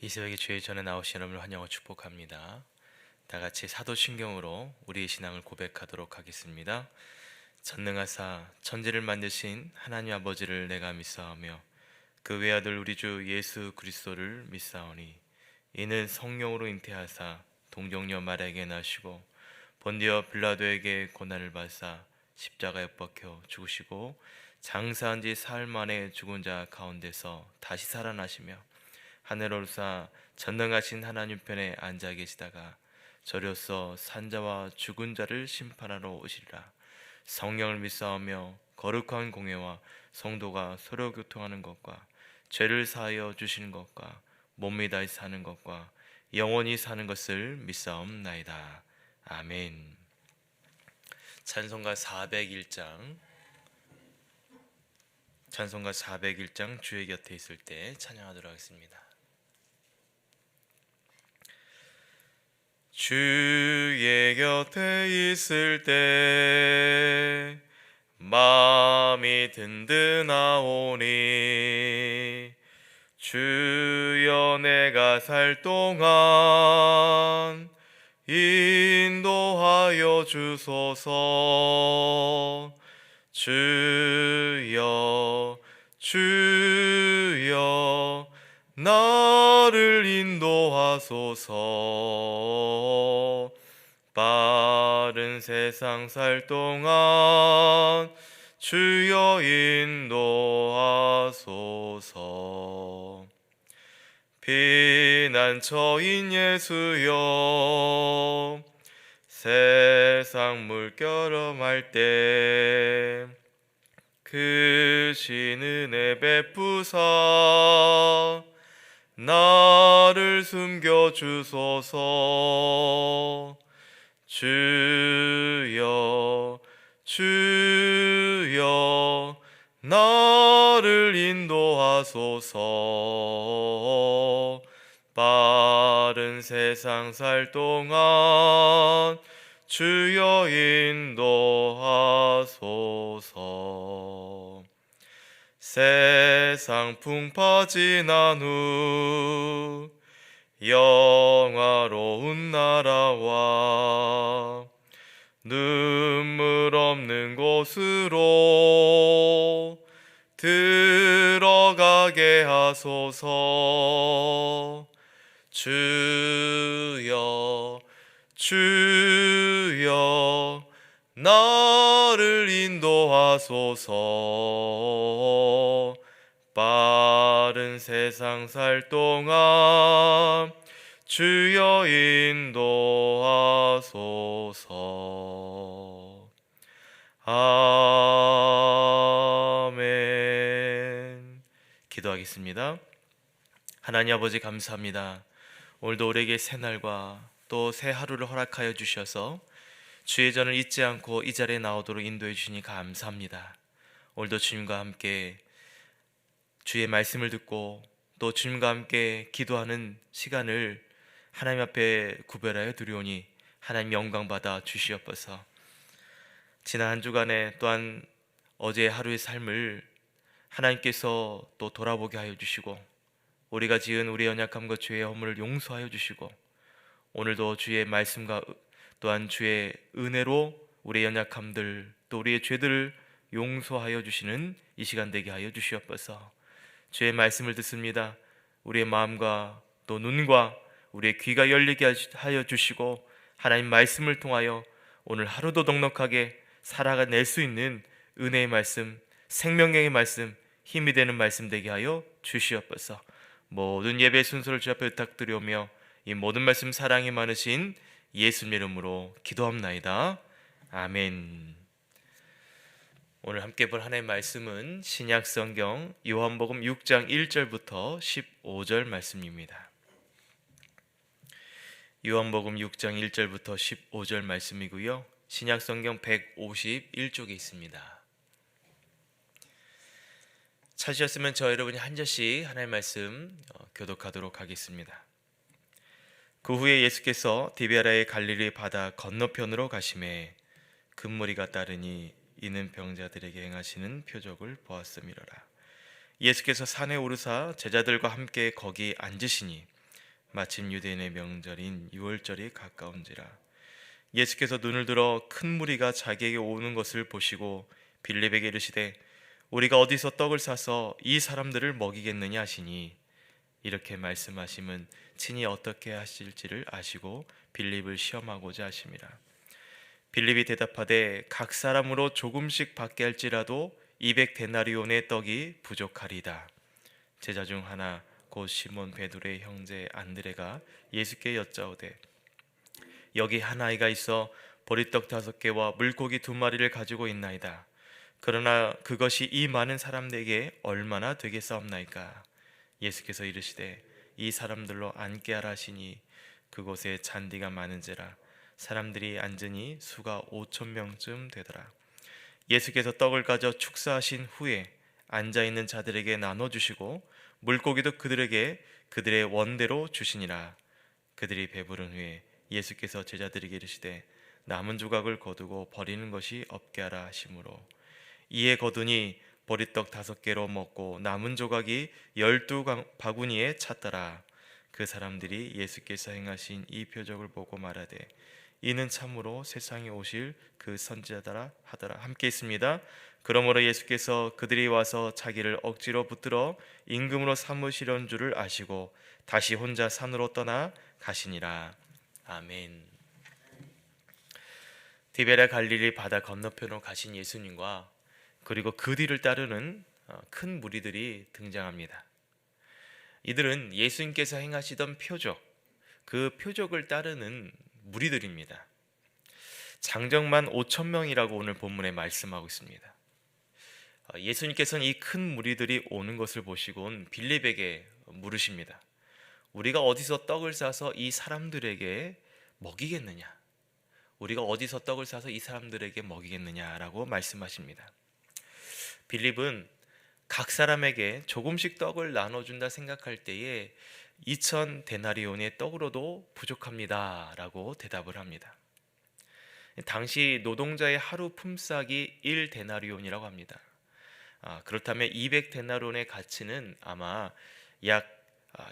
이 새벽에 주의 전에 나오신 여러분을 환영하고 축복합니다. 다 같이 사도신경으로 우리의 신앙을 고백하도록 하겠습니다. 전능하사 천지를 만드신 하나님 아버지를 내가 믿사오며 그 외아들 우리 주 예수 그리스도를 믿사오니 이는 성령으로 잉태하사 동정녀 마리아에게 나시고 본디오 빌라도에게 고난을 받사 십자가에 못 박혀 죽으시고 장사한 지 사흘 만에 죽은 자 가운데서 다시 살아나시며 하늘 오르사 전능하신 하나님 편에 앉아 계시다가 저로서 산자와 죽은 자를 심판하러 오시리라. 성령을 믿사오며 거룩한 공회와 성도가 서로 교통하는 것과 죄를 사하여 주시는 것과 몸이 다시 사는 것과 영원히 사는 것을 믿사옵나이다. 아멘. 찬송가 401장 주의 곁에 있을 때 찬양하도록 하겠습니다. 주의 곁에 있을 때 마음이 든든하오니 주여 내가 살 동안 인도하여 주소서. 주여 나를 인도하소서. 바른 세상 살 동안 주여 인도하소서. 피난처인 예수여 세상 물결험할 때 크신 은혜 베푸사 나를 숨겨주소서. 주여 나를 인도하소서. 바른 세상 살 동안 주여 인도하소서. 세상 풍파 지난 후 영화로운 나라와 눈물 없는 곳으로 들어가게 하소서. 주여 나를 인도하소서. 빠른 세상 살 동안 주여 인도하소서. 아멘. 기도하겠습니다. 하나님 아버지 감사합니다. 오늘도 우리에게 새날과 또 새 하루를 허락하여 주셔서 주의 전을 잊지 않고 이 자리에 나오도록 인도해 주시니 감사합니다. 오늘도 주님과 함께 주의 말씀을 듣고 또 주님과 함께 기도하는 시간을 하나님 앞에 구별하여 드리오니 하나님 영광 받아 주시옵소서. 지난 한 주간에 또한 어제의 하루의 삶을 하나님께서 또 돌아보게 하여 주시고 우리가 지은 우리 연약함과 죄의 허물을 용서하여 주시고 오늘도 주의 말씀과 또한 주의 은혜로 우리의 연약함들 또 우리의 죄들을 용서하여 주시는 이 시간 되게 하여 주시옵소서. 주의 말씀을 듣습니다. 우리의 마음과 또 눈과 우리의 귀가 열리게 하여 주시고 하나님 말씀을 통하여 오늘 하루도 넉넉하게 살아낼 수 있는 은혜의 말씀, 생명의 말씀, 힘이 되는 말씀 되게 하여 주시옵소서. 모든 예배 순서를 주 앞에 부탁드리오며 이 모든 말씀 사랑이 많으신 예수님 이름으로 기도합나이다. 아멘. 오늘 함께 볼 하나님의 말씀은 신약성경 요한복음 6장 1절부터 15절 말씀입니다. 요한복음 6장 1절부터 15절 말씀이고요. 신약성경 151쪽에 있습니다. 찾으셨으면 저 여러분이 한 절씩 하나님의 말씀 교독하도록 하겠습니다. 그 후에 예수께서 디베라의 갈릴리 바다 건너편으로 가심에 큰 무리가 따르니 이는 병자들에게 행하시는 표적을 보았음이로라. 예수께서 산에 오르사 제자들과 함께 거기 앉으시니 마침 유대인의 명절인 유월절이 가까운지라. 예수께서 눈을 들어 큰 무리가 자기에게 오는 것을 보시고 빌립에게 이르시되 우리가 어디서 떡을 사서 이 사람들을 먹이겠느냐 하시니 이렇게 말씀하심은 친히 어떻게 하실지를 아시고 빌립을 시험하고자 하심이라. 빌립이 대답하되 각 사람으로 조금씩 받게 할지라도 200데나리온의 떡이 부족하리다. 제자 중 하나 곧 시몬 베드로의 형제 안드레가 예수께 여짜오되 여기 한 아이가 있어 보리떡 5개와 물고기 2마리를 가지고 있나이다. 그러나 그것이 이 많은 사람들에게 얼마나 되겠사옵나이까. 예수께서 이르시되 이 사람들로 앉게 하라 하시니 그곳에 잔디가 많은지라 사람들이 앉으니 수가 5,000명쯤 되더라. 예수께서 떡을 가져 축사하신 후에 앉아있는 자들에게 나눠주시고 물고기도 그들에게 그들의 원대로 주시니라. 그들이 배부른 후에 예수께서 제자들에게 이르시되 남은 조각을 거두고 버리는 것이 없게 하라 하시므로 이에 거두니 보리떡 5개로 먹고 남은 조각이 12바구니에 찼더라. 그 사람들이 예수께서 행하신 이 표적을 보고 말하되 이는 참으로 세상에 오실 그 선지자더라 하더라. 함께 있습니다. 그러므로 예수께서 그들이 와서 자기를 억지로 붙들어 임금으로 삼으시려는 줄을 아시고 다시 혼자 산으로 떠나 가시니라. 아멘. 디베라 갈릴리 바다 건너편으로 가신 예수님과 그리고 그 뒤를 따르는 큰 무리들이 등장합니다. 이들은 예수님께서 행하시던 표적, 그 표적을 따르는 무리들입니다. 장정만 5,000명이라고 오늘 본문에 말씀하고 있습니다. 예수님께서는 이 큰 무리들이 오는 것을 보시곤 빌립에게 물으십니다. 우리가 어디서 떡을 싸서 이 사람들에게 먹이겠느냐? 우리가 어디서 떡을 싸서 이 사람들에게 먹이겠느냐라고 말씀하십니다. 빌립은 각 사람에게 조금씩 떡을 나눠준다 생각할 때에 2,000데나리온의 떡으로도 부족합니다 라고 대답을 합니다. 당시 노동자의 하루 품삯이 1데나리온이라고 합니다. 그렇다면 200데나리온의 가치는 아마 약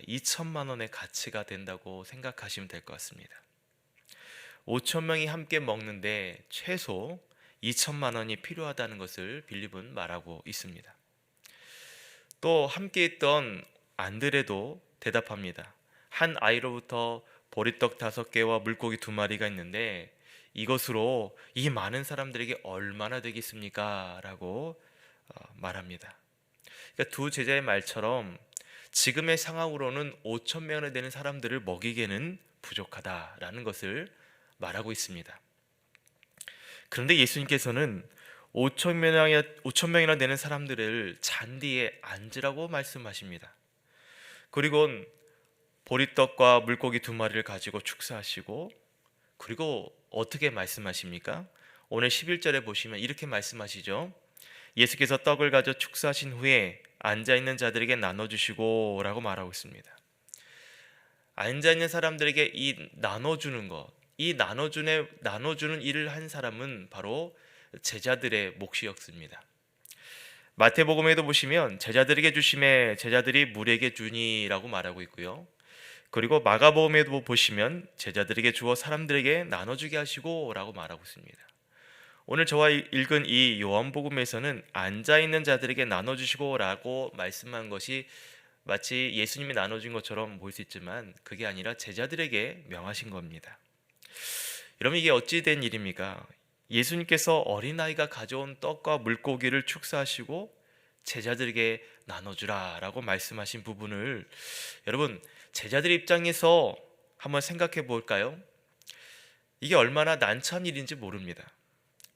2천만 원의 가치가 된다고 생각하시면 될 것 같습니다. 5,000명이 함께 먹는데 최소 2천만 원이 필요하다는 것을 빌립은 말하고 있습니다. 또 함께 있던 안드레도 대답합니다. 한 아이로부터 보리떡 5개와 물고기 2마리가 있는데 이것으로 이 많은 사람들에게 얼마나 되겠습니까? 라고 말합니다. 그러니까 두 제자의 말처럼 지금의 상황으로는 5,000명이나 되는 사람들을 먹이기에는 부족하다라는 것을 말하고 있습니다. 그런데 예수님께서는 5,000명이나 되는 사람들을 잔디에 앉으라고 말씀하십니다. 그리고 보리떡과 물고기 2마리를 가지고 축사하시고 그리고 어떻게 말씀하십니까? 오늘 11절에 보시면 이렇게 말씀하시죠. 예수께서 떡을 가져 축사하신 후에 앉아있는 자들에게 나눠주시고 라고 말하고 있습니다. 앉아있는 사람들에게 이 나눠주는 것, 이 나눠주는 일을 한 사람은 바로 제자들의 몫이었습니다. 마태복음에도 보시면 제자들에게 주심에 제자들이 무리에게 주니라고 말하고 있고요. 그리고 마가복음에도 보시면 제자들에게 주어 사람들에게 나눠주게 하시고 라고 말하고 있습니다. 오늘 저와 읽은 이 요한복음에서는 앉아있는 자들에게 나눠주시고 라고 말씀한 것이 마치 예수님이 나눠준 것처럼 보일 수 있지만 그게 아니라 제자들에게 명하신 겁니다. 여러분, 이게 어찌 된 일입니까? 예수님께서 어린아이가 가져온 떡과 물고기를 축사하시고 제자들에게 나눠주라 라고 말씀하신 부분을 여러분, 제자들 입장에서 한번 생각해 볼까요? 이게 얼마나 난처한 일인지 모릅니다.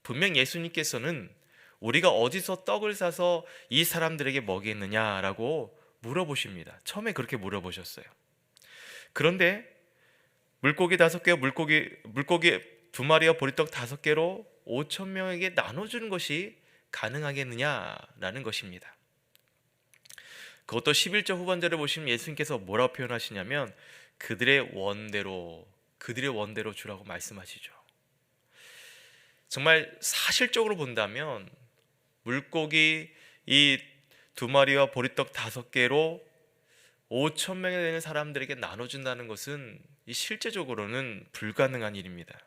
분명 예수님께서는 우리가 어디서 떡을 사서 이 사람들에게 먹이겠느냐라고 물어보십니다. 처음에 그렇게 물어보셨어요. 그런데 물고기 5개와 물고기 2마리와 보리떡 5개로 5,000명에게 나눠주는 것이 가능하겠느냐라는 것입니다. 그것도 11절 후반절에 보시면 예수님께서 뭐라고 표현하시냐면 그들의 원대로 주라고 말씀하시죠. 정말 사실적으로 본다면 물고기 이 2마리와 보리떡 5개로 5천 명이 되는 사람들에게 나눠준다는 것은 실제적으로는 불가능한 일입니다.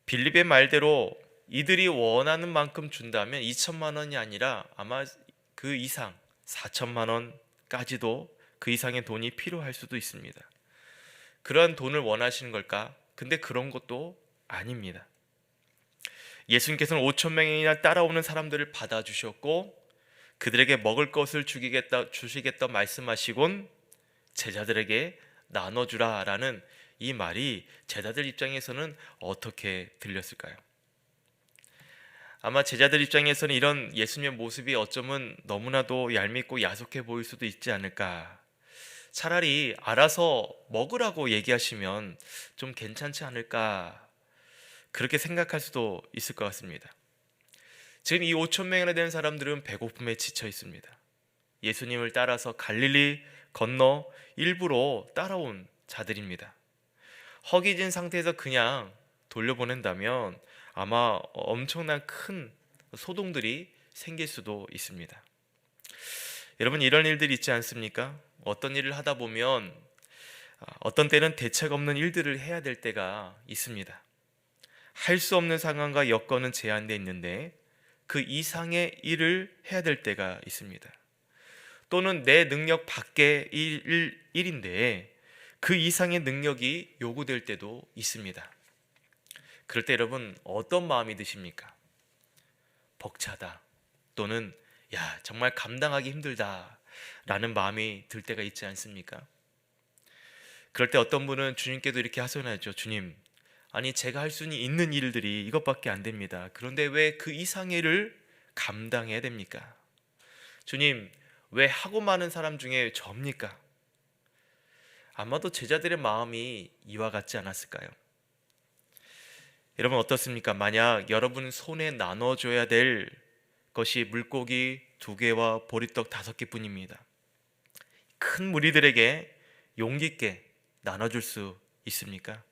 빌립의 말대로 이들이 원하는 만큼 준다면 2천만 원이 아니라 아마 그 이상 4천만 원까지도 그 이상의 돈이 필요할 수도 있습니다. 그러한 돈을 원하시는 걸까? 근데 그런 것도 아닙니다. 예수님께서는 5천 명이나 따라오는 사람들을 받아주셨고 그들에게 먹을 것을 주시겠다 말씀하시곤 제자들에게 나눠주라 라는 이 말이 제자들 입장에서는 어떻게 들렸을까요? 아마 제자들 입장에서는 이런 예수님의 모습이 어쩌면 너무나도 얄밉고 야속해 보일 수도 있지 않을까. 차라리 알아서 먹으라고 얘기하시면 좀 괜찮지 않을까, 그렇게 생각할 수도 있을 것 같습니다. 지금 이 5천 명이나 되는 사람들은 배고픔에 지쳐 있습니다. 예수님을 따라서 갈릴리 건너 일부러 따라온 자들입니다. 허기진 상태에서 그냥 돌려보낸다면 아마 엄청난 큰 소동들이 생길 수도 있습니다. 여러분, 이런 일들이 있지 않습니까? 어떤 일을 하다 보면 어떤 때는 대책 없는 일들을 해야 될 때가 있습니다. 할 수 없는 상황과 여건은 제한되어 있는데 그 이상의 일을 해야 될 때가 있습니다. 또는 내 능력 밖의 일인데 그 이상의 능력이 요구될 때도 있습니다. 그럴 때 여러분 어떤 마음이 드십니까? 벅차다, 또는 야 정말 감당하기 힘들다 라는 마음이 들 때가 있지 않습니까? 그럴 때 어떤 분은 주님께도 이렇게 하소연하죠. 주님, 아니 제가 할 수 있는 일들이 이것밖에 안 됩니다. 그런데 왜 그 이상의 일을 감당해야 됩니까? 주님, 왜 하고 많은 사람 중에 접니까? 아마도 제자들의 마음이 이와 같지 않았을까요? 여러분 어떻습니까? 만약 여러분 손에 나눠줘야 될 것이 물고기 2개와 보리떡 5개뿐입니다. 큰 무리들에게 용기 있게 나눠줄 수 있습니까?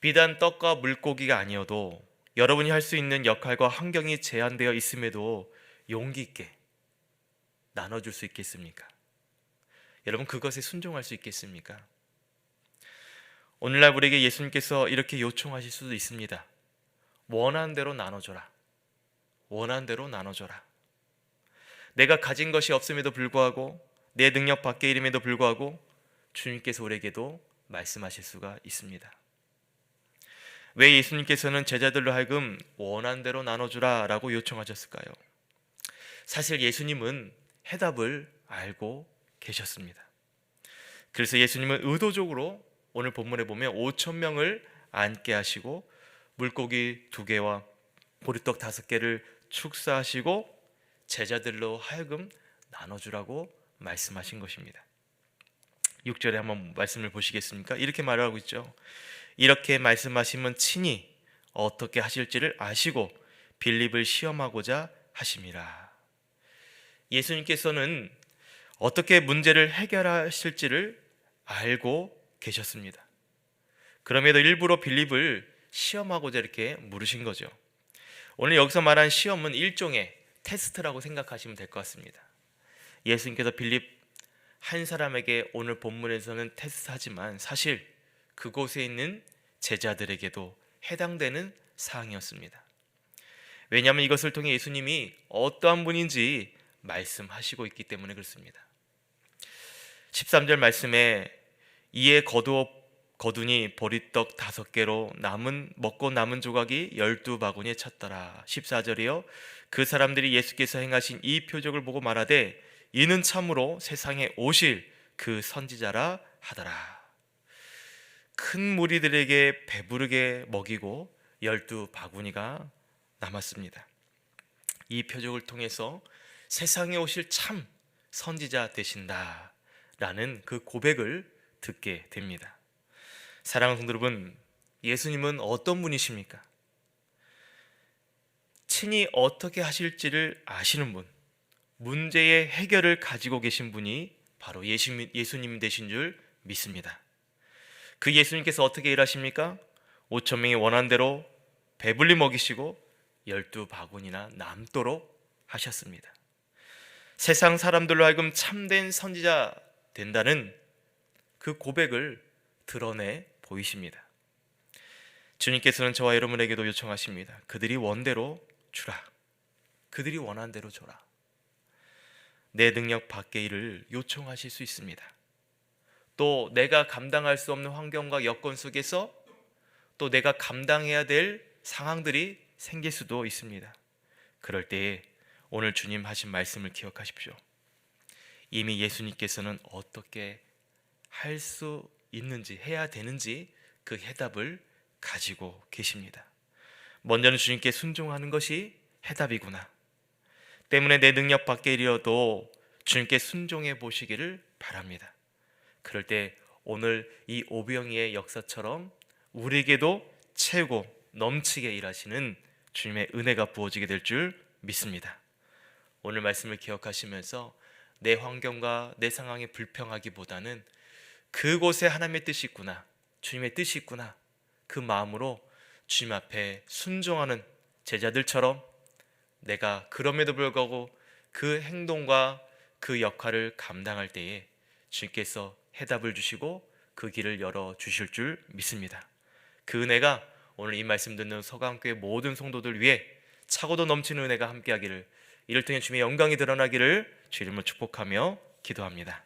비단 떡과 물고기가 아니어도 여러분이 할 수 있는 역할과 환경이 제한되어 있음에도 용기 있게 나눠줄 수 있겠습니까? 여러분 그것에 순종할 수 있겠습니까? 오늘날 우리에게 예수님께서 이렇게 요청하실 수도 있습니다. 원하는 대로 나눠줘라. 원하는 대로 나눠줘라. 내가 가진 것이 없음에도 불구하고 내 능력 밖의 일임에도 불구하고 주님께서 우리에게도 말씀하실 수가 있습니다. 왜 예수님께서는 제자들로 하여금 원하는 대로 나눠주라 라고 요청하셨을까요? 사실 예수님은 해답을 알고 계셨습니다. 그래서 예수님은 의도적으로 오늘 본문에 보면 5천 명을 앉게 하시고 물고기 2개와 보리떡 5개를 축사하시고 제자들로 하여금 나눠주라고 말씀하신 것입니다. 6절에 한번 말씀을 보시겠습니까? 이렇게 말하고 있죠. 이렇게 말씀하시면 친히 어떻게 하실지를 아시고 빌립을 시험하고자 하심이라. 예수님께서는 어떻게 문제를 해결하실지를 알고 계셨습니다. 그럼에도 일부러 빌립을 시험하고자 이렇게 물으신 거죠. 오늘 여기서 말한 시험은 일종의 테스트라고 생각하시면 될 것 같습니다. 예수님께서 빌립 한 사람에게 오늘 본문에서는 테스트하지만 사실 그곳에 있는 제자들에게도 해당되는 사항이었습니다. 왜냐하면 이것을 통해 예수님이 어떠한 분인지 말씀하시고 있기 때문에 그렇습니다. 13절 말씀에 이에 거두니 보리떡 5개로 먹고 남은 조각이 12바구니에 찼더라. 14절이요. 그 사람들이 예수께서 행하신 이 표적을 보고 말하되 이는 참으로 세상에 오실 그 선지자라 하더라. 큰 무리들에게 배부르게 먹이고 12바구니가 남았습니다. 이 표적을 통해서 세상에 오실 참 선지자 되신다라는 그 고백을 듣게 됩니다. 사랑하는 성도 여러분, 예수님은 어떤 분이십니까? 친히 어떻게 하실지를 아시는 분, 문제의 해결을 가지고 계신 분이 바로 예수님 되신 줄 믿습니다. 그 예수님께서 어떻게 일하십니까? 5천 명이 원한 대로 배불리 먹이시고 12바구니나 남도록 하셨습니다. 세상 사람들로 하여금 참된 선지자 된다는 그 고백을 드러내 보이십니다. 주님께서는 저와 여러분에게도 요청하십니다. 그들이 원대로 주라. 그들이 원한 대로 줘라. 내 능력 밖의 일을 요청하실 수 있습니다. 또 내가 감당할 수 없는 환경과 여건 속에서 또 내가 감당해야 될 상황들이 생길 수도 있습니다. 그럴 때에 오늘 주님 하신 말씀을 기억하십시오. 이미 예수님께서는 어떻게 할 수 있는지, 해야 되는지 그 해답을 가지고 계십니다. 먼저는 주님께 순종하는 것이 해답이구나. 때문에 내 능력 밖의 일이어도 주님께 순종해 보시기를 바랍니다. 그럴 때 오늘 이 오병이의 역사처럼 우리에게도 채우고 넘치게 일하시는 주님의 은혜가 부어지게 될 줄 믿습니다. 오늘 말씀을 기억하시면서 내 환경과 내 상황이 불평하기보다는 그곳에 하나님의 뜻이 있구나, 주님의 뜻이 있구나, 그 마음으로 주님 앞에 순종하는 제자들처럼 내가 그럼에도 불구하고 그 행동과 그 역할을 감당할 때에 주님께서 해답을 주시고 그 길을 열어 주실 줄 믿습니다. 그 은혜가 오늘 이 말씀 듣는 서강교회 모든 성도들 위해 차고도 넘치는 은혜가 함께하기를, 이를 통해 주님의 영광이 드러나기를 주 이름으로 축복하며 기도합니다.